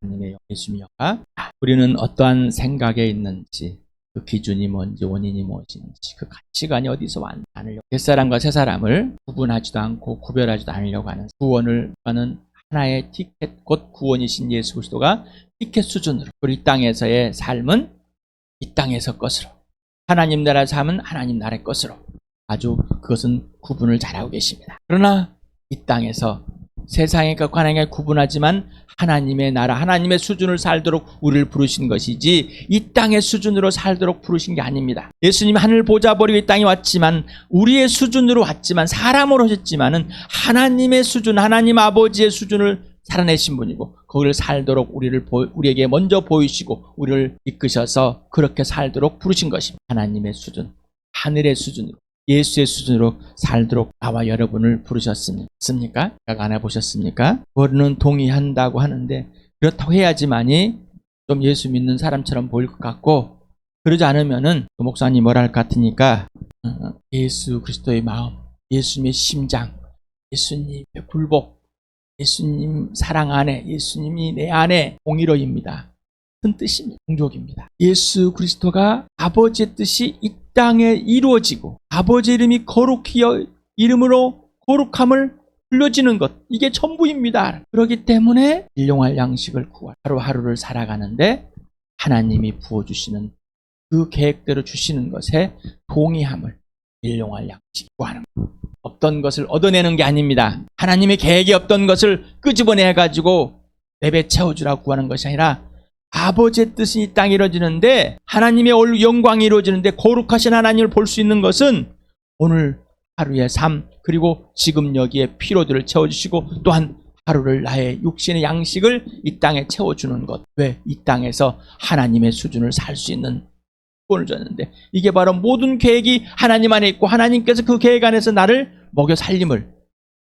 하나님의 예수님과 우리는 어떠한 생각에 있는지, 그 기준이 뭔지, 원인이 무엇인지, 그 가치관이 어디서 왔는지, 옛사람과 새사람을 구분하지도 않고 구별하지도 않으려고 하는 구원을 하는 하나의 티켓, 곧 구원이신 예수 그리스도가 티켓 수준으로, 우리 땅에서의 삶은 이 땅에서 것으로, 하나님 나라 삶은 하나님 나라의 것으로 아주 그것은 구분을 잘하고 계십니다. 그러나 이 땅에서 세상의 것과 하나님과 구분하지만 하나님의 나라, 하나님의 수준을 살도록 우리를 부르신 것이지 이 땅의 수준으로 살도록 부르신 게 아닙니다. 예수님이 하늘 보좌 버리고 이 땅에 왔지만 우리의 수준으로 왔지만 사람으로 오셨지만은 하나님의 수준, 하나님 아버지의 수준을 살아내신 분이고 거기를 살도록 우리에게 먼저 보이시고 우리를 이끄셔서 그렇게 살도록 부르신 것입니다. 하나님의 수준, 하늘의 수준으로, 예수의 수준으로 살도록 나와 여러분을 부르셨습니까? 생각 안 해보셨습니까? 그거는 동의한다고 하는데 그렇다고 해야지만이 좀 예수 믿는 사람처럼 보일 것 같고, 그러지 않으면은 그 목사님 뭐라 할 것 같으니까 예수 그리스도의 마음, 예수님의 심장, 예수님의 굴복, 예수님 사랑 안에, 예수님이 내 안에 공의로입니다. 큰 뜻입니다. 공족입니다. 예수 그리스도가 아버지의 뜻이 이 땅에 이루어지고 아버지 이름이 거룩히 이름으로 거룩함을 불려지는 것, 이게 전부입니다. 그렇기 때문에 일용할 양식을 구할 하루하루를 살아가는데 하나님이 부어주시는 그 계획대로 주시는 것에 동의함을, 일용할 양식 구하는 것, 없던 것을 얻어내는 게 아닙니다. 하나님의 계획이 없던 것을 끄집어내가지고 내배 채워주라고 구하는 것이 아니라 아버지의 뜻이 이 땅에 이루어지는데, 하나님의 영광이 이루어지는데 거룩하신 하나님을 볼 수 있는 것은 오늘 하루의 삶, 그리고 지금 여기에 피로들을 채워주시고 또한 하루를 나의 육신의 양식을 이 땅에 채워주는 것. 왜? 이 땅에서 하나님의 수준을 살 수 있는 구원을 줬는데, 이게 바로 모든 계획이 하나님 안에 있고 하나님께서 그 계획 안에서 나를 먹여 살림을,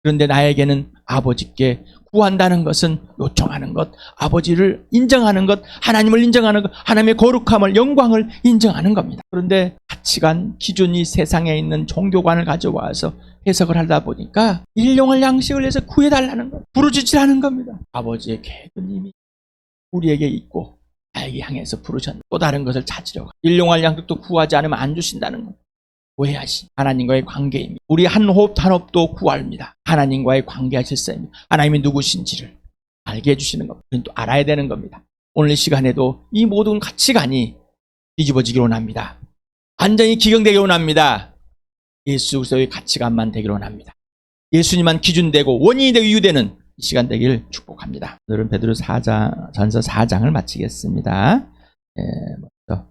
그런데 나에게는 아버지께 구한다는 것은 요청하는 것, 아버지를 인정하는 것, 하나님을 인정하는 것, 하나님의 거룩함을, 영광을 인정하는 겁니다. 그런데 가치관, 기준이 세상에 있는 종교관을 가져와서 해석을 하다 보니까 일용할 양식을 해서 구해달라는 것, 부르짖으라는 겁니다. 아버지의 계획은 이미 우리에게 있고 나에게 향해서 부르셨는데 또 다른 것을 찾으려고, 일용할 양식도 구하지 않으면 안 주신다는 것. 오해하신 하나님과의 관계입니다. 우리 한 호흡 한 호흡도 구합니다. 하나님과의 관계가 질서입니다. 하나님이 누구신지를 알게 해주시는 겁니다. 우리는 또 알아야 되는 겁니다. 오늘 이 시간에도 이 모든 가치관이 뒤집어지기를 원합니다. 완전히 기경되기를 원합니다. 예수 그리스도의 가치관만 되기를 원합니다. 예수님만 기준되고 원인이 되고 이유되는 이 시간 되기를 축복합니다. 오늘은 베드로 전서 4장을 마치겠습니다. 먼저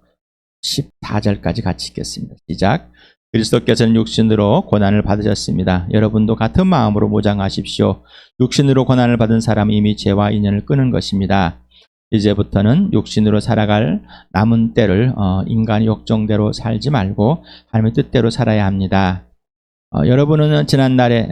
14절까지 같이 읽겠습니다. 시작. 그리스도께서는 육신으로 고난을 받으셨습니다. 여러분도 같은 마음으로 모장하십시오. 육신으로 고난을 받은 사람은 이미 죄와 인연을 끊은 것입니다. 이제부터는 육신으로 살아갈 남은 때를 인간의 욕정대로 살지 말고 하나님의 뜻대로 살아야 합니다. 여러분은 지난날에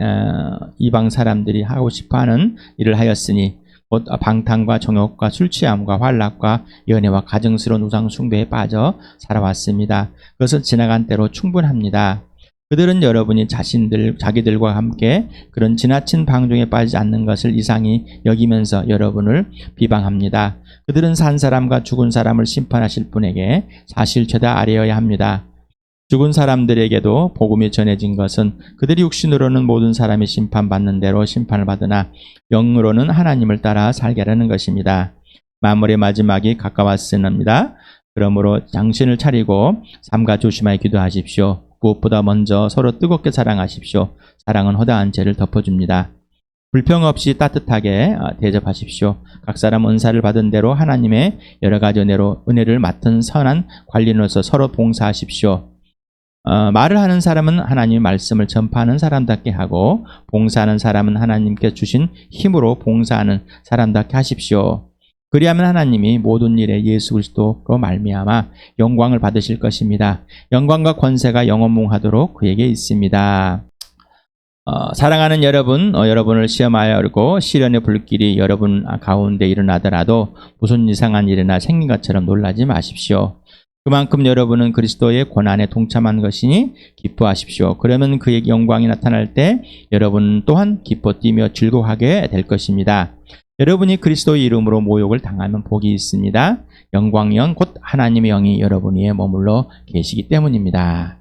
이방 사람들이 하고 싶어하는 일을 하였으니 곧 방탕과 정욕과 술취함과 환락과 연애와 가증스러운 우상 숭배에 빠져 살아왔습니다. 그것은 지나간 때로 충분합니다. 그들은 여러분이 자기들과 함께 그런 지나친 방종에 빠지지 않는 것을 이상히 여기면서 여러분을 비방합니다. 그들은 산 사람과 죽은 사람을 심판하실 분에게 사실 죄다 아뢰어야 합니다. 죽은 사람들에게도 복음이 전해진 것은 그들이 육신으로는 모든 사람이 심판받는 대로 심판을 받으나 영으로는 하나님을 따라 살게 하려는 것입니다. 만물의 마지막이 가까웠습니다. 그러므로 정신을 차리고 삼가 조심하여 기도하십시오. 무엇보다 먼저 서로 뜨겁게 사랑하십시오. 사랑은 허다한 죄를 덮어줍니다. 불평 없이 따뜻하게 대접하십시오. 각 사람 은사를 받은 대로 하나님의 여러 가지 은혜를 맡은 선한 관리인으로서 서로 봉사하십시오. 말을 하는 사람은 하나님의 말씀을 전파하는 사람답게 하고 봉사하는 사람은 하나님께 주신 힘으로 봉사하는 사람답게 하십시오. 그리하면 하나님이 모든 일에 예수 그리스도로 말미암아 영광을 받으실 것입니다. 영광과 권세가 영원무궁하도록 그에게 있습니다. 사랑하는 여러분, 여러분을 시험하려고 시련의 불길이 여러분 가운데 일어나더라도 무슨 이상한 일이나 생긴 것처럼 놀라지 마십시오. 그만큼 여러분은 그리스도의 고난에 동참한 것이니 기뻐하십시오. 그러면 그의 영광이 나타날 때 여러분 또한 기뻐 뛰며 즐거워하게 될 것입니다. 여러분이 그리스도의 이름으로 모욕을 당하면 복이 있습니다. 영광영 곧 하나님의 영이 여러분 위에 머물러 계시기 때문입니다.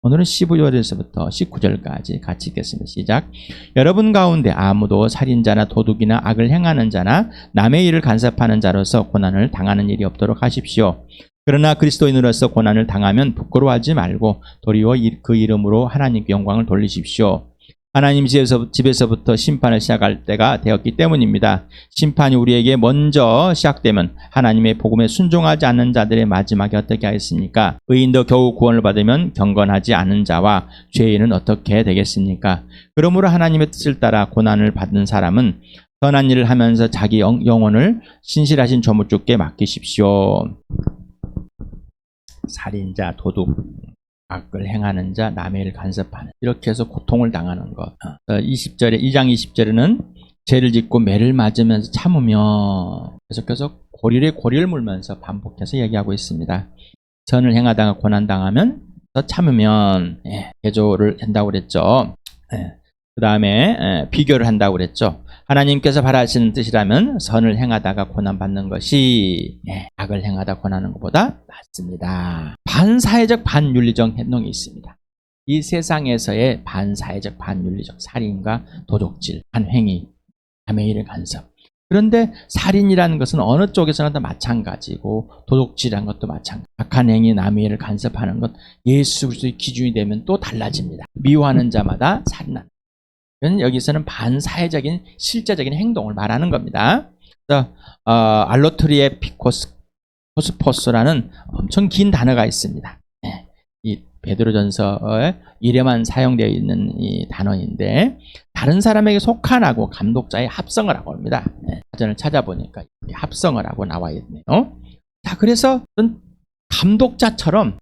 오늘은 15절에서부터 19절까지 같이 읽겠습니다. 시작. 여러분 가운데 아무도 살인자나 도둑이나 악을 행하는 자나 남의 일을 간섭하는 자로서 고난을 당하는 일이 없도록 하십시오. 그러나 그리스도인으로서 고난을 당하면 부끄러워하지 말고 도리어 그 이름으로 하나님께 영광을 돌리십시오. 하나님 집에서부터 심판을 시작할 때가 되었기 때문입니다. 심판이 우리에게 먼저 시작되면 하나님의 복음에 순종하지 않는 자들의 마지막이 어떻게 하겠습니까? 의인도 겨우 구원을 받으면 경건하지 않은 자와 죄인은 어떻게 되겠습니까? 그러므로 하나님의 뜻을 따라 고난을 받는 사람은 선한 일을 하면서 자기 영혼을 신실하신 조물주께 맡기십시오. 살인자, 도둑, 악을 행하는 자, 남의 일을 간섭하는, 이렇게 해서 고통을 당하는 것. 2장 20절에는 죄를 짓고 매를 맞으면서 참으며, 계속해서 고리를 물면서 반복해서 얘기하고 있습니다. 선을 행하다가 고난당하면 참으면 개조를 한다고 그랬죠. 그 다음에 비교를 한다고 그랬죠. 하나님께서 바라시는 뜻이라면 선을 행하다가 고난받는 것이 악을 행하다 고난하는 것보다 낫습니다. 반사회적 반윤리적 행동이 있습니다. 이 세상에서의 반사회적 반윤리적 살인과 도둑질, 반행위, 남의 일을 간섭. 그런데 살인이라는 것은 어느 쪽에서나 다 마찬가지고 도둑질이라는 것도 마찬가지. 악한 행위, 남의 일을 간섭하는 것, 예수 그리스도의 기준이 되면 또 달라집니다. 미워하는 자마다 살인한다. 여기서는 반사회적인 실제적인 행동을 말하는 겁니다. 그래서 알로트리에 피코스포스라는 엄청 긴 단어가 있습니다. 이 베드로전서에 이래만 사용되어 있는 이 단어인데 다른 사람에게 속한하고 감독자의 합성을 하고 합니다. 사전을 찾아보니까 합성을 하고 나와 있네요. 자, 그래서 감독자처럼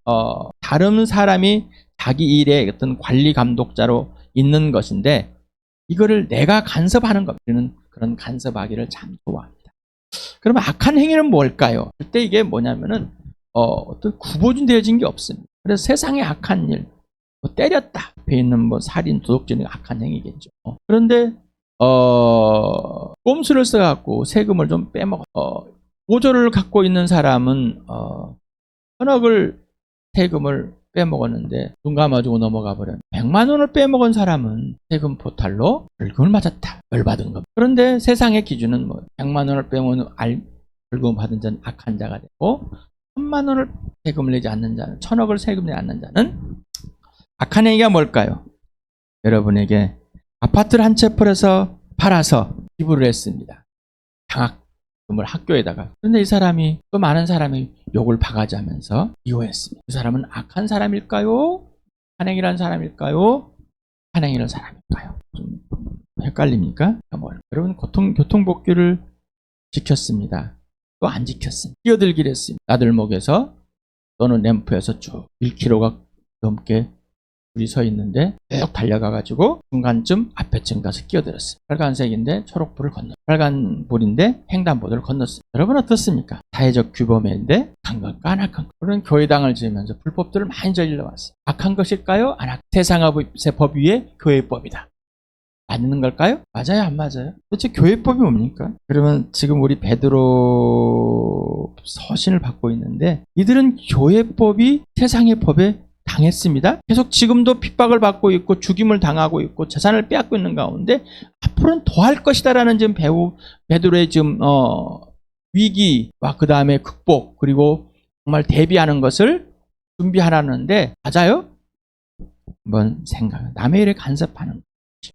다른 사람이 자기 일의 어떤 관리 감독자로 있는 것인데 이거를 내가 간섭하는 것, 우리는 그런 간섭하기를 참 좋아합니다. 그러면 악한 행위는 뭘까요? 그때 이게 뭐냐면은 어떤 구분되어진 게 없습니다. 그래서 세상의 악한 일, 때렸다, 앞에 있는 살인, 도둑질은 악한 행위겠죠. 그런데 꼼수를 써갖고 세금을 좀 빼먹어. 5조를 갖고 있는 사람은 천억을 세금을 빼먹었는데 눈 감아주고 넘어가 버렸네. 100만 원을 빼먹은 사람은 세금 포탈로 벌금을 맞았다. 벌받은 겁니다. 그런데 세상의 기준은 100만 원을 빼먹은 벌금 받은 자는 악한 자가 되고 1000만 원을 세금을 내지 않는 자는, 1000억을 세금 내지 않는 자는 악한 행위가 뭘까요? 여러분에게 아파트를 한 채 팔아서 기부를 했습니다. 장학금을 학교에다가. 그런데 이 사람이 또 많은 사람이 욕을 바가지하면서 이혼했습니다. 그 사람은 악한 사람일까요? 한행이라는 사람일까요? 한행이라는 사람일까요? 좀 헷갈립니까? 여러분 교통법규를 지켰습니다. 또 안 지켰습니다. 뛰어들기를 했습니다. 나들목에서 또는 램프에서 쭉 1km가 넘게 줄이 서 있는데 쭉 달려가가지고 중간쯤 앞에쯤 가서 끼어들었어요. 빨간색인데 초록불을 빨간불인데 횡단보도를 건넜어요. 여러분 어떻습니까? 사회적 규범인데 악한 것과 안 악한 것. 그런 교회당을 지으면서 불법들을 많이 저질러 왔어요. 악한 것일까요? 안 악한 세상의 법 위에 교회법이다. 맞는 걸까요? 맞아요, 안 맞아요? 도대체 교회법이 뭡니까? 그러면 지금 우리 베드로 서신을 받고 있는데 이들은 교회법이 세상의 법에 당했습니다. 계속 지금도 핍박을 받고 있고 죽임을 당하고 있고 재산을 빼앗고 있는 가운데 앞으로는 더 할 것이다라는 지금 베드로의 지금 위기와 그 다음에 극복 그리고 정말 대비하는 것을 준비하라는데 맞아요? 한번 생각. 남의 일에 간섭하는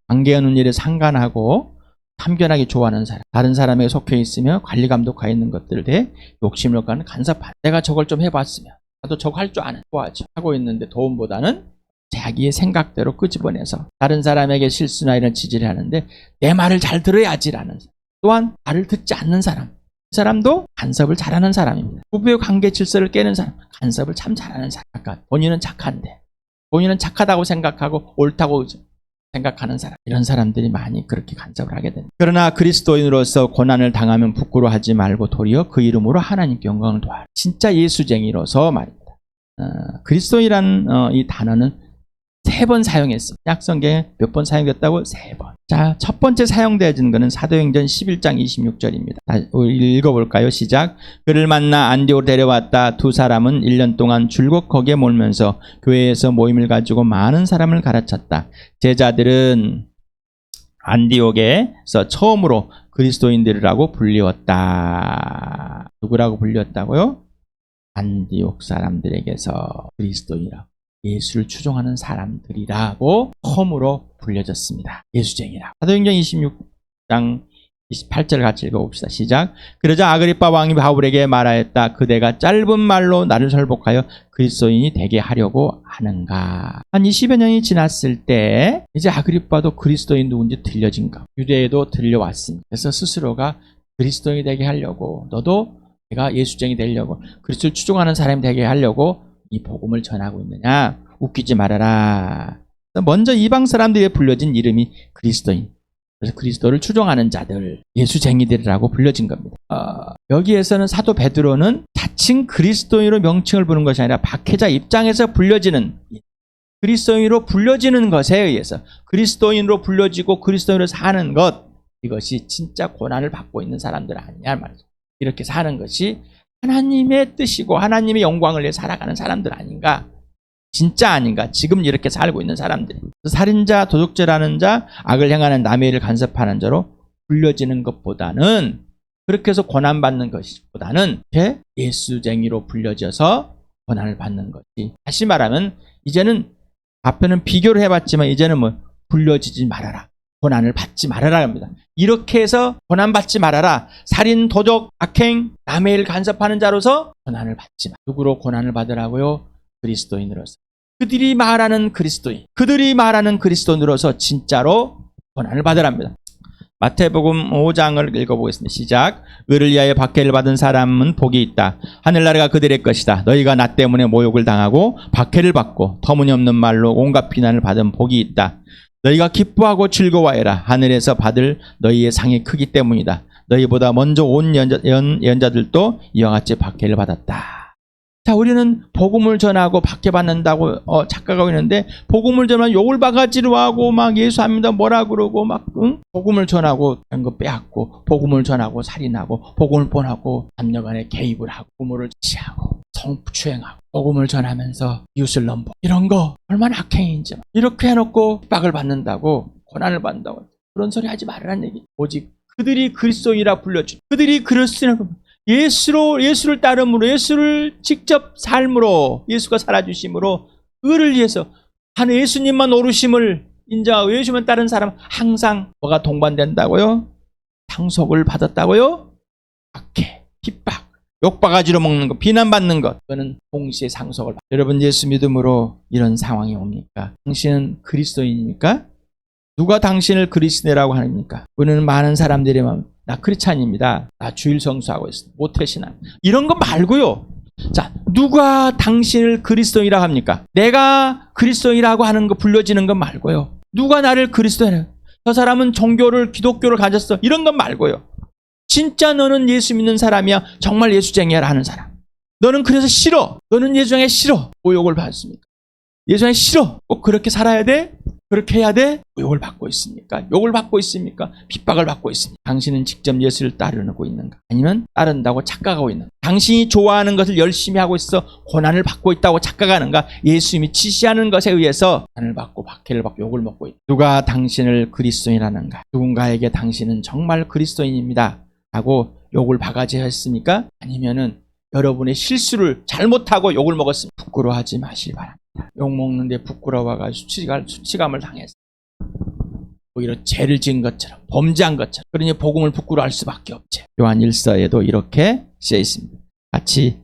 관계하는 일에 상관하고 참견하기 좋아하는 사람, 다른 사람에게 속해 있으며 관리 감독하에 있는 것들에 대해 욕심을 갖는 간섭하는. 내가 저걸 좀 해봤으면 나도 저거 할 줄 아는 좋아하죠. 하고 있는데 도움보다는 자기의 생각대로 끄집어내서 다른 사람에게 실수나 이런 지지를 하는데 내 말을 잘 들어야지라는 사람. 또한 말을 듣지 않는 사람. 그 사람도 간섭을 잘하는 사람입니다. 부부의 관계 질서를 깨는 사람, 간섭을 참 잘하는 사람. 아까 본인은 착한데 본인은 착하다고 생각하고 옳다고 생각하는 사람, 이런 사람들이 많이 그렇게 간섭을 하게 됩니다. 그러나 그리스도인으로서 고난을 당하면 부끄러워하지 말고 도리어 그 이름으로 하나님께 영광을 도하라. 진짜 예수쟁이로서 말입니다. 그리스도인이라는 이 단어는 3번 사용했어요. 신약성경에 몇 번 사용됐다고? 3번. 자, 첫 번째 사용되어진 것은 사도행전 11장 26절입니다. 읽어볼까요? 시작. 그를 만나 안디옥으로 데려왔다. 두 사람은 1년 동안 줄곧 거기에 몰면서 교회에서 모임을 가지고 많은 사람을 가르쳤다. 제자들은 안디옥에서 처음으로 그리스도인들이라고 불리웠다. 누구라고 불리웠다고요? 안디옥 사람들에게서 그리스도인이라고, 예수를 추종하는 사람들이라고 처음으로 불려졌습니다. 예수쟁이라고. 사도행전 26장 28절 같이 읽어봅시다. 시작. 그러자 아그리빠 왕이 바울에게 말하였다. 그대가 짧은 말로 나를 설복하여 그리스도인이 되게 하려고 하는가. 한 20여 년이 지났을 때 이제 아그리빠도 그리스도인 누군지 들려진가. 유대에도 들려왔습니다. 그래서 스스로가 그리스도인이 되게 하려고, 너도 내가 예수쟁이 되려고, 그리스도를 추종하는 사람이 되게 하려고 이 복음을 전하고 있느냐? 웃기지 말아라. 먼저 이방 사람들에 불려진 이름이 그리스도인. 그래서 그리스도를 추종하는 자들, 예수쟁이들이라고 불려진 겁니다. 여기에서는 사도 베드로는 자칭 그리스도인으로 명칭을 부른 것이 아니라 박해자 입장에서 불려지는, 그리스도인으로 불려지는 것에 의해서 그리스도인으로 불려지고 그리스도인으로 사는 것, 이것이 진짜 고난을 받고 있는 사람들 아니냐 말이죠. 이렇게 사는 것이 하나님의 뜻이고 하나님의 영광을 위해 살아가는 사람들 아닌가? 진짜 아닌가? 지금 이렇게 살고 있는 사람들. 살인자, 도둑질하는 자, 악을 행하는 남의 일을 간섭하는 자로 불려지는 것보다는, 그렇게 해서 고난받는 것보다는 예수쟁이로 불려져서 고난을 받는 것이, 다시 말하면 이제는 앞에는 비교를 해봤지만 이제는 불려지지 말아라, 고난을 받지 말아라 합니다. 이렇게 해서 고난받지 말아라. 살인, 도적, 악행, 남의 일 간섭하는 자로서 고난을 받지 마. 누구로 고난을 받으라고요? 그리스도인으로서. 그들이 말하는 그리스도인, 그들이 말하는 그리스도인으로서 진짜로 고난을 받으랍니다. 마태복음 5장을 읽어보겠습니다. 시작. 의를 위하여 박해를 받은 사람은 복이 있다. 하늘나라가 그들의 것이다. 너희가 나 때문에 모욕을 당하고 박해를 받고 터무니없는 말로 온갖 비난을 받은 복이 있다. 너희가 기뻐하고 즐거워해라. 하늘에서 받을 너희의 상이 크기 때문이다. 너희보다 먼저 온 예언자들도 이와 같이 박해를 받았다. 자, 우리는 복음을 전하고 박해받는다고 착각하고 있는데, 복음을 전하면 욕을 바가지로 하고 막 예수합니다 뭐라 그러고 막 복음을 전하고 이런 거 빼앗고, 복음을 전하고 살인하고, 복음을 뻔하고 남녀간에 개입을 하고, 부모를 취하고 성추행하고, 복음을 전하면서 이웃을 넘보, 이런 거 얼마나 악행인지, 이렇게 해놓고 핍박을 받는다고, 고난을 받는다고, 그런 소리 하지 말라는 얘기. 오직 그들이 그리스도인이라 불려주, 그들이 그리스도인이라고, 예수를 따름으로, 예수를 직접 삶으로, 예수가 살아주심으로, 의를 위해서 한 예수님만 오르심을 인정하고 예수만 따른 사람은 항상 뭐가 동반된다고요? 상속을 받았다고요? 박해, 핍박, 욕바가지로 먹는 것, 비난받는 것, 그거는 동시에 상속을 받아요. 여러분, 예수 믿음으로 이런 상황이 옵니까? 당신은 그리스도인입니까? 누가 당신을 그리스도라고 합니까? 우리는 많은 사람들이 나 크리스찬입니다. 나 주일 성수하고 있습니다. 모태신앙. 이런 거 말고요. 자, 누가 당신을 그리스도인이라고 합니까? 내가 그리스도인이라고 하는 거, 불려지는 것 말고요. 누가 나를 그리스도인이라고, 저 사람은 종교를, 기독교를 가졌어, 이런 것 말고요. 진짜 너는 예수 믿는 사람이야, 정말 예수쟁이야 하는 사람. 너는 그래서 싫어. 너는 예수쟁이 싫어. 모욕을 받습니까? 예수쟁이 싫어. 꼭 그렇게 살아야 돼? 그렇게 해야 돼? 욕을 받고 있습니까? 욕을 받고 있습니까? 핍박을 받고 있습니까? 당신은 직접 예수를 따르고 있는가? 아니면 따른다고 착각하고 있는가? 당신이 좋아하는 것을 열심히 하고 있어 고난을 받고 있다고 착각하는가? 예수님이 지시하는 것에 의해서 고난을 받고 박해를 받고 욕을 먹고 있다. 누가 당신을 그리스도인이라는가? 누군가에게 당신은 정말 그리스도인입니다 하고 욕을 바가지 했습니까? 아니면은 여러분의 실수를 잘못하고 욕을 먹었습니다. 부끄러워하지 마시기 바랍니다. 욕 먹는데 부끄러워가지고 수치감을 당했어. 오히려 죄를 지은 것처럼, 범죄한 것처럼. 그러니 복음을 부끄러워할 수밖에 없지. 요한 1서에도 이렇게 쓰여 있습니다. 같이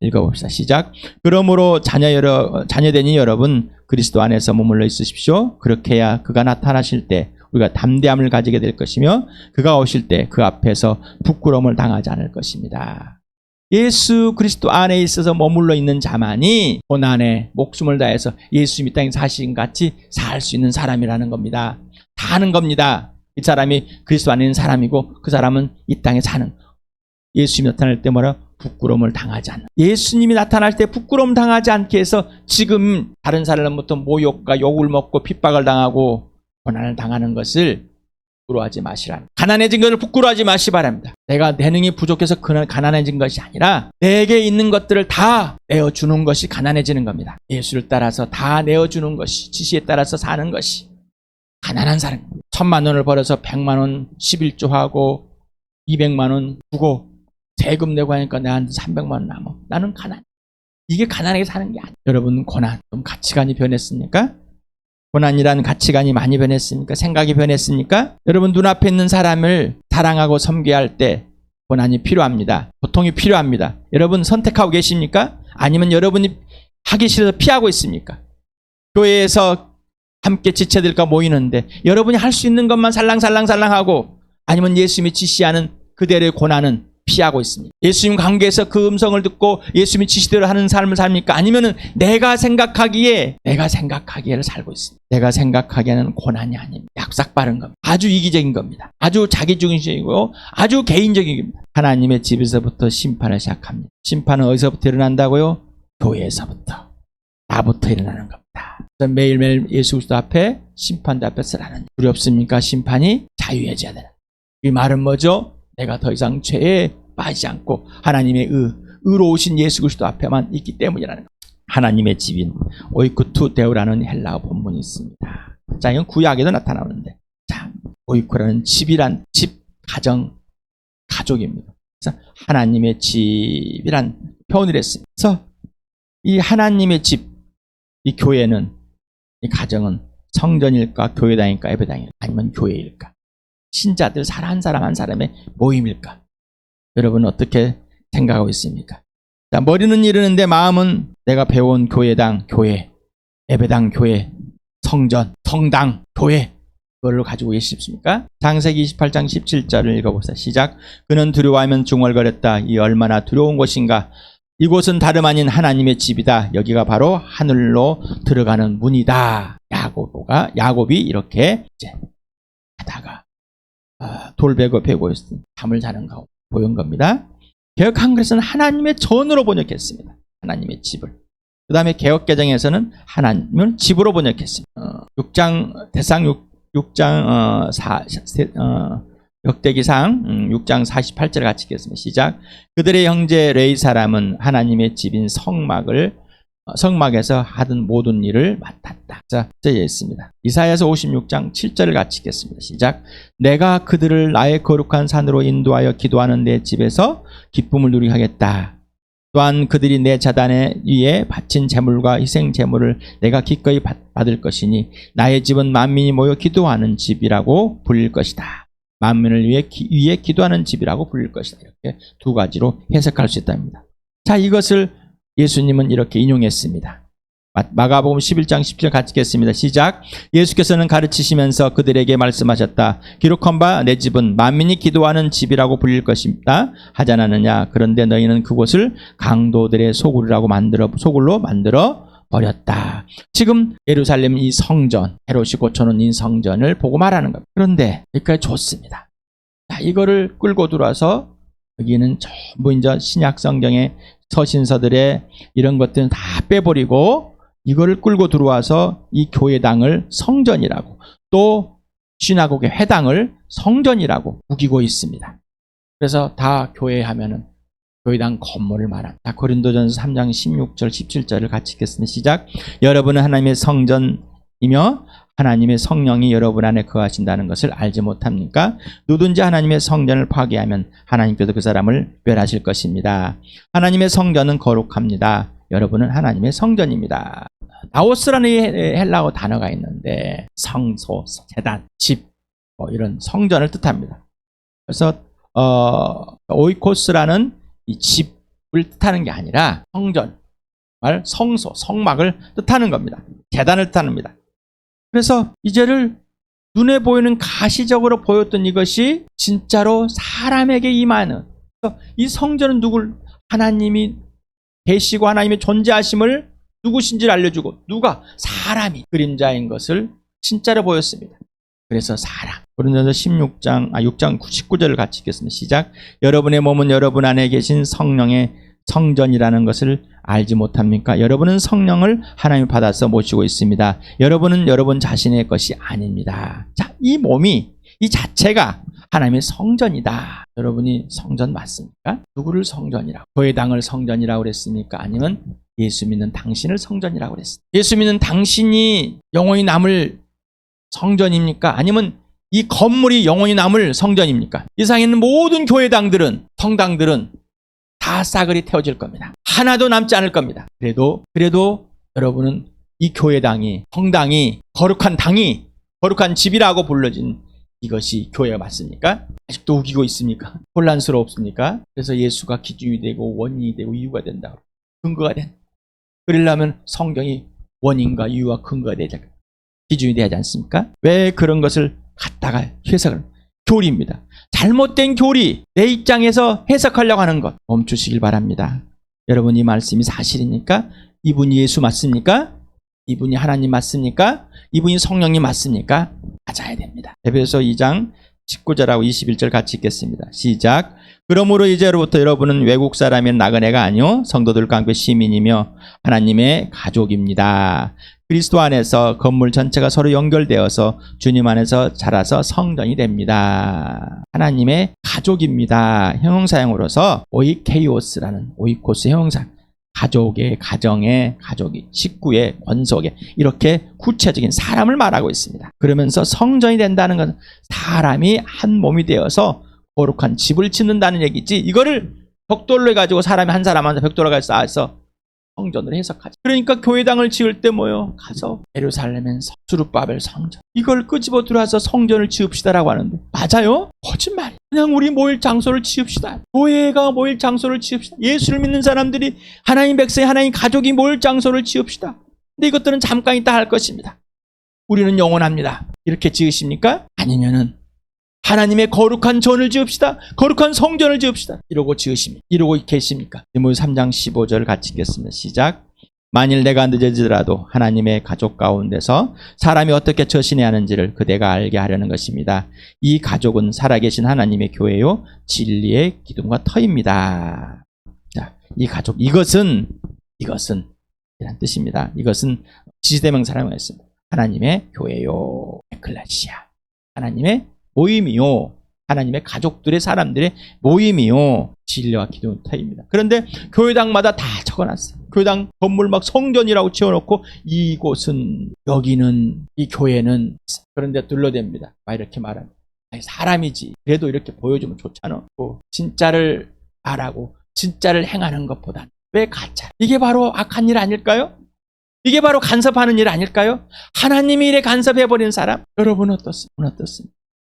읽어봅시다. 시작. 그러므로 자녀되니 여러분 그리스도 안에서 머물러 있으십시오. 그렇게 해야 그가 나타나실 때 우리가 담대함을 가지게 될 것이며, 그가 오실 때 그 앞에서 부끄러움을 당하지 않을 것입니다. 예수 그리스도 안에 있어서 머물러 있는 자만이 고난에 목숨을 다해서 예수님이 땅에 사신 같이 살 수 있는 사람이라는 겁니다. 다 아는 겁니다. 이 사람이 그리스도 안에 있는 사람이고, 그 사람은 이 땅에 사는, 예수님이 나타날 때 뭐라? 부끄러움을 당하지 않는, 예수님이 나타날 때 부끄러움 당하지 않게 해서 지금 다른 사람부터 모욕과 욕을 먹고 핍박을 당하고 고난을 당하는 것을 부끄러워하지 마시라. 가난해진 것을 부끄러워하지 마시 바랍니다. 내가 내능이 부족해서 가난해진 것이 아니라 내게 있는 것들을 다 내어주는 것이 가난해지는 겁니다. 예수를 따라서 다 내어주는 것이, 지시에 따라서 사는 것이 가난한 사람. 1,000만 원을 벌어서 100만 원 11조하고 200만 원 주고 세금 내고 하니까 내한테 300만 원 남아. 나는 가난. 이게 가난하게 사는 게 아니에요. 여러분, 고난, 좀 가치관이 변했습니까? 고난이란 가치관이 많이 변했습니까? 생각이 변했습니까? 여러분, 눈앞에 있는 사람을 사랑하고 섬겨야 할 때 고난이 필요합니다. 고통이 필요합니다. 여러분 선택하고 계십니까? 아니면 여러분이 하기 싫어서 피하고 있습니까? 교회에서 함께 지체들과 모이는데 여러분이 할 수 있는 것만 살랑살랑살랑하고, 아니면 예수님이 지시하는 그대로의 고난은 피하고 있습니다. 예수님 관계에서 그 음성을 듣고 예수님이 지시대로 하는 삶을 삽니까? 아니면은 내가 생각하기에를 살고 있습니다. 내가 생각하기에는 고난이 아닙니다. 약삭빠른 겁니다. 아주 이기적인 겁니다. 아주 자기중심이고 아주 개인적인 겁니다. 하나님의 집에서부터 심판을 시작합니다. 심판은 어디서부터 일어난다고요? 교회에서부터, 나부터 일어나는 겁니다. 매일매일 예수 그리스도 앞에, 심판대 앞에 서라는, 두렵습니까? 심판이 자유해져야 되는. 이 말은 뭐죠? 내가 더 이상 죄에 빠지지 않고 하나님의 의로우신 예수 그리스도 앞에만 있기 때문이라는 것. 하나님의 집인 오이쿠투 데오라는 헬라어 본문이 있습니다. 자, 이건 구약에도 나타나는데, 자, 오이쿠라는 집이란 집, 가정, 가족입니다. 그래서 하나님의 집이란 표현을 했습니다. 그래서 이 하나님의 집, 이 교회는, 이 가정은 성전일까, 교회당일까, 예배당일까, 아니면 교회일까? 신자들 한 사람 한 사람의 모임일까? 여러분은 어떻게 생각하고 있습니까? 자, 머리는 이르는데 마음은 내가 배운 교회당, 교회, 예배당, 교회, 성전, 성당, 교회, 그걸 가지고 계십니까? 창세기 28장 17절을 읽어봅시다. 시작. 그는 두려워하면 중얼거렸다. 이 얼마나 두려운 곳인가. 이곳은 다름 아닌 하나님의 집이다. 여기가 바로 하늘로 들어가는 문이다. 야곱이 이렇게 이제 하다가 돌베고 베고 잠을 자는 거 보인 겁니다. 개역 한글에서는 하나님의 전으로 번역했습니다. 하나님의 집을. 그 다음에 개역 개정에서는 하나님을 집으로 번역했습니다. 6장 대상 6장 역대기상 6장 48절을 같이 읽겠습니다. 시작. 그들의 형제 레위 사람은 하나님의 집인 성막에서 하던 모든 일을 맡았다. 자, 되어 있습니다. 이사야서 56장 7절을 같이 읽겠습니다. 시작. 내가 그들을 나의 거룩한 산으로 인도하여 기도하는 내 집에서 기쁨을 누리게 하겠다. 또한 그들이 내 제단 위에 바친 제물과 희생 제물을 내가 기꺼이 받을 것이니 나의 집은 만민이 모여 기도하는 집이라고 불릴 것이다. 만민을 위해 기도하는 집이라고 불릴 것이다. 이렇게 두 가지로 해석할 수 있답니다. 자, 이것을 예수님은 이렇게 인용했습니다. 마가복음 11장 10절 같이 읽겠습니다. 시작. 예수께서는 가르치시면서 그들에게 말씀하셨다. 기록한 바 내 집은 만민이 기도하는 집이라고 불릴 것입니다. 하지 않았느냐. 그런데 너희는 그곳을 강도들의 소굴로 만들어 버렸다. 지금 예루살렘 이 성전, 헤롯이 고쳐놓은 이 성전을 보고 말하는 겁니다. 그런데 여기까지 좋습니다. 자, 이거를 끌고 들어와서 여기는 전부 이제 신약 성경의 서신서들의 이런 것들은 다 빼버리고 이거를 끌고 들어와서 이 교회당을 성전이라고, 또 시나고게 회당을 성전이라고 우기고 있습니다. 그래서 다 교회 하면은 교회당 건물을 말합니다. 고린도전서 3장 16절 17절을 같이 읽겠습니다. 시작. 여러분은 하나님의 성전이며 하나님의 성령이 여러분 안에 거하신다는 것을 알지 못합니까? 누구든지 하나님의 성전을 파괴하면 하나님께서 그 사람을 멸하실 것입니다. 하나님의 성전은 거룩합니다. 여러분은 하나님의 성전입니다. 나오스라는 헬라어 단어가 있는데 성소, 제단, 집, 이런 성전을 뜻합니다. 그래서 오이코스라는 이 집을 뜻하는 게 아니라 성전, 성소, 성막을 뜻하는 겁니다. 제단을 뜻합니다. 그래서 이제를 눈에 보이는 가시적으로 보였던 이것이 진짜로 사람에게 임하는, 이 성전은 하나님이 계시고 하나님의 존재하심을 누구신지를 알려주고, 누가? 사람이 그림자인 것을 진짜로 보였습니다. 그래서 사랑. 고린도서 6장 19절을 같이 읽겠습니다. 시작. 여러분의 몸은 여러분 안에 계신 성령의 성전이라는 것을 알지 못합니까? 여러분은 성령을 하나님이 받아서 모시고 있습니다. 여러분은 여러분 자신의 것이 아닙니다. 자, 이 몸이, 이 자체가 하나님의 성전이다. 여러분이 성전 맞습니까? 누구를 성전이라고? 교회당을 성전이라고 그랬습니까? 아니면 예수 믿는 당신을 성전이라고 그랬습니까? 예수 믿는 당신이 영원히 남을 성전입니까? 아니면 이 건물이 영원히 남을 성전입니까? 이 세상에 있는 모든 교회당들은, 성당들은 다 싸그리 태워질 겁니다. 하나도 남지 않을 겁니다. 그래도 여러분은 이 교회당이, 성당이, 거룩한 당이, 거룩한 집이라고 불러진 이것이 교회가 맞습니까? 아직도 우기고 있습니까? 혼란스럽습니까? 그래서 예수가 기준이 되고 원인이 되고 이유가 된다. 근거가 된다. 그러려면 성경이 원인과 이유와 근거가 되지 않습니까? 기준이 되지 않습니까? 왜 그런 것을 갖다가 해석을? 교리입니다. 잘못된 교리, 내 입장에서 해석하려고 하는 것 멈추시길 바랍니다. 여러분, 이 말씀이 사실입니까? 이분이 예수 맞습니까? 이분이 하나님 맞습니까? 이분이 성령님 맞습니까? 맞아야 됩니다. 에베소 2장 19절하고 21절 같이 읽겠습니다. 시작. 그러므로 이제로부터 여러분은 외국 사람의 나그네가 아니요 성도들과 함께 시민이며 하나님의 가족입니다. 그리스도 안에서 건물 전체가 서로 연결되어서 주님 안에서 자라서 성전이 됩니다. 하나님의 가족입니다. 형용사형으로서 오이케이오스라는 오이코스 형용사. 가족의, 가정의, 가족이, 식구의, 권속의 이렇게 구체적인 사람을 말하고 있습니다. 그러면서 성전이 된다는 것은 사람이 한 몸이 되어서 거룩한 집을 짓는다는 얘기지, 이거를 벽돌로 해가지고 사람이 한 사람 한 벽돌로 쌓아서 성전으로 해석하지. 그러니까 교회당을 지을 때 뭐요? 가서 예루살렘엔 수르바벨 성전, 이걸 끄집어 들어와서 성전을 지읍시다라고 하는데 맞아요? 거짓말이에요. 그냥 우리 모일 장소를 지읍시다. 교회가 모일 장소를 지읍시다. 예수를 믿는 사람들이, 하나님 백성이, 하나님 가족이 모일 장소를 지읍시다. 근데 이것들은 잠깐 있다 할 것입니다. 우리는 영원합니다. 이렇게 지으십니까? 아니면은 하나님의 거룩한 전을 지읍시다. 거룩한 성전을 지읍시다. 이러고 계십니까? 디모데 3장 15절 같이 읽겠습니다. 시작. 만일 내가 늦어지더라도 하나님의 가족 가운데서 사람이 어떻게 처신해야 하는지를 그대가 알게 하려는 것입니다. 이 가족은 살아계신 하나님의 교회요 진리의 기둥과 터입니다. 자, 이 가족, 이것은 이란 뜻입니다. 이것은 지시대명사라고 했습니다. 하나님의 교회요 에클레시아, 하나님의 모임이요, 하나님의 가족들의, 사람들의 모임이요 진리와 기둥의 터입니다. 그런데 교회당마다 다 적어놨어요. 교회당 건물 막 성전이라고 지어놓고 이곳은, 여기는, 이 교회는, 그런데 둘러댑니다. 막 이렇게 말합니다. 아니, 사람이지. 그래도 이렇게 보여주면 좋잖아. 진짜를 말하고 진짜를 행하는 것보다는 왜 가짜? 이게 바로 악한 일 아닐까요? 이게 바로 간섭하는 일 아닐까요? 하나님이 일에 간섭해버린 사람? 여러분 어떻습니까?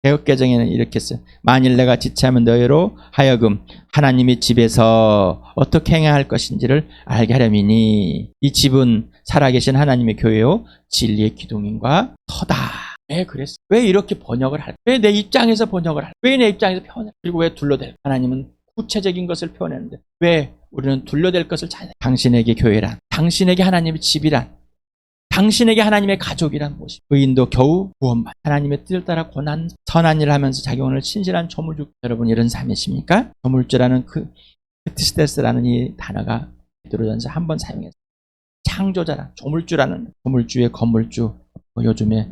개역개정에는 이렇게 써요. 만일 내가 지체하면 너희로 하여금 하나님의 집에서 어떻게 행해야 할 것인지를 알게 하려니니 이 집은 살아계신 하나님의 교회요 진리의 기둥인과 터다. 왜 그랬어? 왜 이렇게 번역을 할까? 왜 내 입장에서 번역을 할까? 왜 내 입장에서 표현해? 그리고 왜 둘러댈까? 하나님은 구체적인 것을 표현했는데 왜 우리는 둘러댈 것을 찾아요? 당신에게 교회란, 당신에게 하나님의 집이란, 당신에게 하나님의 가족이란 무엇이? 의인도 겨우 구원받, 하나님의 뜻을 따라 고난 선한 일을 하면서 자기 오늘 신실한 조물주. 여러분 이런 삶이십니까? 조물주라는 그 크티스테스라는 이 단어가 베드로전서 한 번 사용했어요. 창조자라, 조물주라는, 조물주의 건물주, 요즘에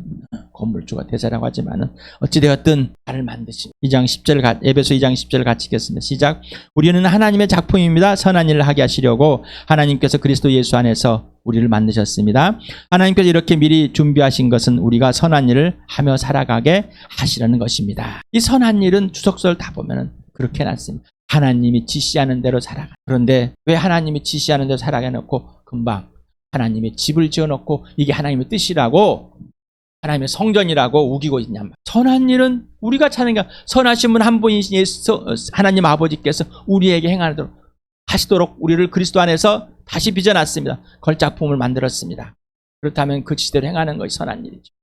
건물주가 대세라고 하지만은 어찌되었든 나를 만드신. 2장 10절, 에베소 2장 10절을 같이 읽겠습니다. 시작. 우리는 하나님의 작품입니다. 선한 일을 하게 하시려고 하나님께서 그리스도 예수 안에서 우리를 만드셨습니다. 하나님께서 이렇게 미리 준비하신 것은 우리가 선한 일을 하며 살아가게 하시려는 것입니다. 이 선한 일은 주석서를 다 보면은 그렇게 해놨습니다. 하나님이 지시하는 대로 살아가. 그런데 왜 하나님이 지시하는 대로 살아가 놓고 금방 하나님의 집을 지어놓고 이게 하나님의 뜻이라고, 하나님의 성전이라고 우기고 있냐. 선한 일은 우리가 찾는 게, 선하신 분 한 분이신 예수 하나님 아버지께서 우리에게 하시도록 우리를 그리스도 안에서 다시 빚어놨습니다. 걸작품을 만들었습니다. 그렇다면 그 지시대로 행하는 것이 선한 일이죠.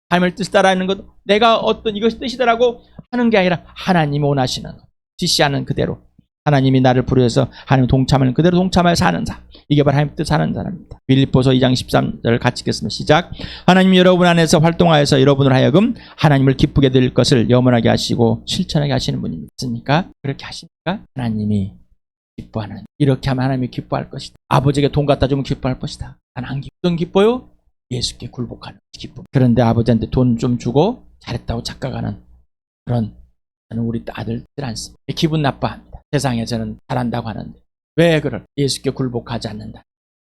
하나님의 뜻을 따라하는 것, 내가 어떤 이것이 뜻이다라고 하는 게 아니라 하나님이 원하시는 것, 지시하는 그대로 하나님이 나를 부르셔서 하나님 동참하는 그대로 동참하여 사는 사람. 이게 바로 하나님 뜻 사는 사람입니다. 빌립보서 2장 13절 같이 읽겠습니다. 시작. 하나님 여러분 안에서 활동하여서 여러분을 하여금 하나님을 기쁘게 드릴 것을 염원하게 하시고 실천하게 하시는 분이 있습니까? 그렇게 하십니까? 하나님이 기뻐하는, 이렇게 하면 하나님이 기뻐할 것이다. 아버지에게 돈 갖다 주면 기뻐할 것이다. 난 안 기뻐요? 예수께 굴복하는 기쁨. 그런데 아버지한테 돈 좀 주고 잘했다고 착각하는 그런 우리 아들들 않습니다. 기분 나빠합니다. 세상에서는 잘한다고 하는데 왜 그럴? 예수께 굴복하지 않는다.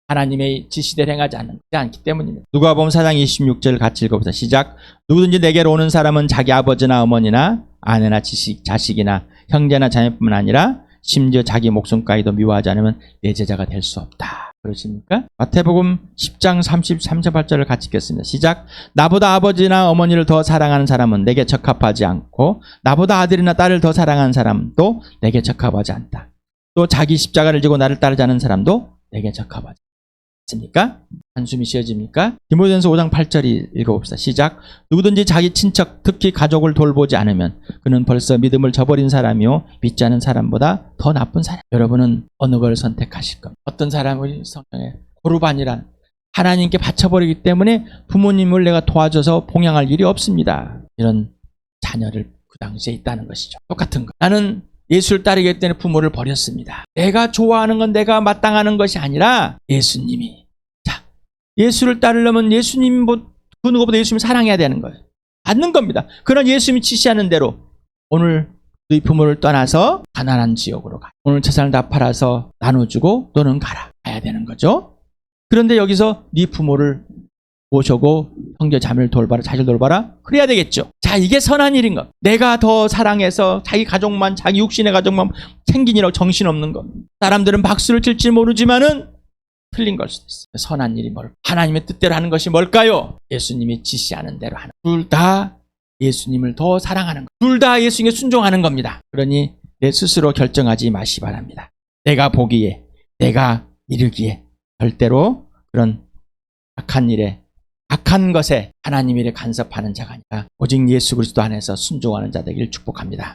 하나님의 지시대로 행하지 않기 때문입니다. 누가복음 4장 26절 같이 읽어보자. 시작. 누구든지 내게로 오는 사람은 자기 아버지나 어머니나 아내나 자식이나 형제나 자녀뿐만 아니라 심지어 자기 목숨까지도 미워하지 않으면 내 제자가 될 수 없다. 그러십니까? 마태복음 10장 33절을 같이 읽겠습니다. 시작. 나보다 아버지나 어머니를 더 사랑하는 사람은 내게 적합하지 않고 나보다 아들이나 딸을 더 사랑하는 사람도 내게 적합하지 않다. 또 자기 십자가를 지고 나를 따르지 않는 사람도 내게 적합하지 않습니까? 한숨이 쉬어집니까? 디모데전서 5장 8절 읽어봅시다. 시작. 누구든지 자기 친척 특히 가족을 돌보지 않으면 그는 벌써 믿음을 저버린 사람이요 믿지 않은 사람보다 더 나쁜 사람. 여러분은 어느 걸 선택하실 겁니까? 어떤 사람이 성경에 고르반이란 하나님께 바쳐버리기 때문에 부모님을 내가 도와줘서 봉양할 일이 없습니다. 이런 자녀를 그 당시에 있다는 것이죠. 똑같은 거. 나는 예수를 따르기 때문에 부모를 버렸습니다. 내가 좋아하는 건 내가 마땅하는 것이 아니라 예수님이. 자, 예수를 따르려면 예수님 그 누구보다 예수님을 사랑해야 되는 거예요. 받는 겁니다. 그런 예수님이 지시하는 대로 오늘 너희 부모를 떠나서 가난한 지역으로 가. 오늘 재산을 다 팔아서 나눠주고 너는 가야 되는 거죠. 그런데 여기서 네 부모를 모셔고 형제 자매를 돌봐라, 자식을 돌봐라. 그래야 되겠죠. 자, 이게 선한 일인 것. 내가 더 사랑해서 자기 가족만, 자기 육신의 가족만 챙기느라고 정신없는 것. 사람들은 박수를 칠지 모르지만은 틀린 걸 수도 있어요. 선한 일이 뭘까? 하나님의 뜻대로 하는 것이 뭘까요? 예수님이 지시하는 대로 하는. 둘 다 예수님을 더 사랑하는 것. 둘 다 예수님께 순종하는 겁니다. 그러니 내 스스로 결정하지 마시 바랍니다. 내가 보기에, 내가 이르기에 절대로 그런 악한 일에, 악한 것에 하나님 일에 간섭하는 자가 아니라 오직 예수 그리스도 안에서 순종하는 자 되기를 축복합니다.